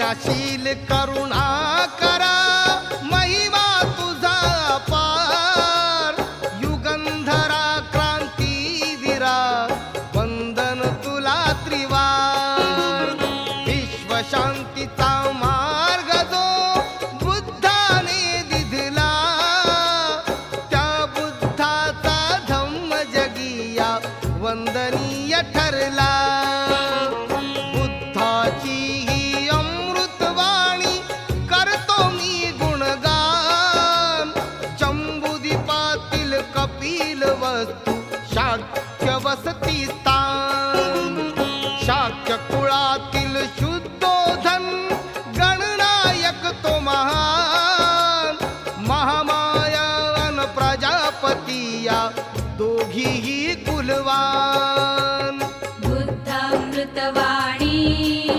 दयाशील करुणा करा महिमा तुझा अपार युगंधरा क्रांतीवीरा वंदन तुला त्रिवार विश्वशांतीचा मार्ग जो बुद्धाने दिधला त्या बुद्धाचा धम्म जगिया वंदनीय ठरला बुद्धाची ही अमृतवाणी करतो मी गुणगान जंबुदीपातील कपिल वस्तू शाक्य वसती स्थान शाक्य कुळातील शुद्धोधन गणनायक तो महान महामाया अन प्रजापती या दोघीही कुलवान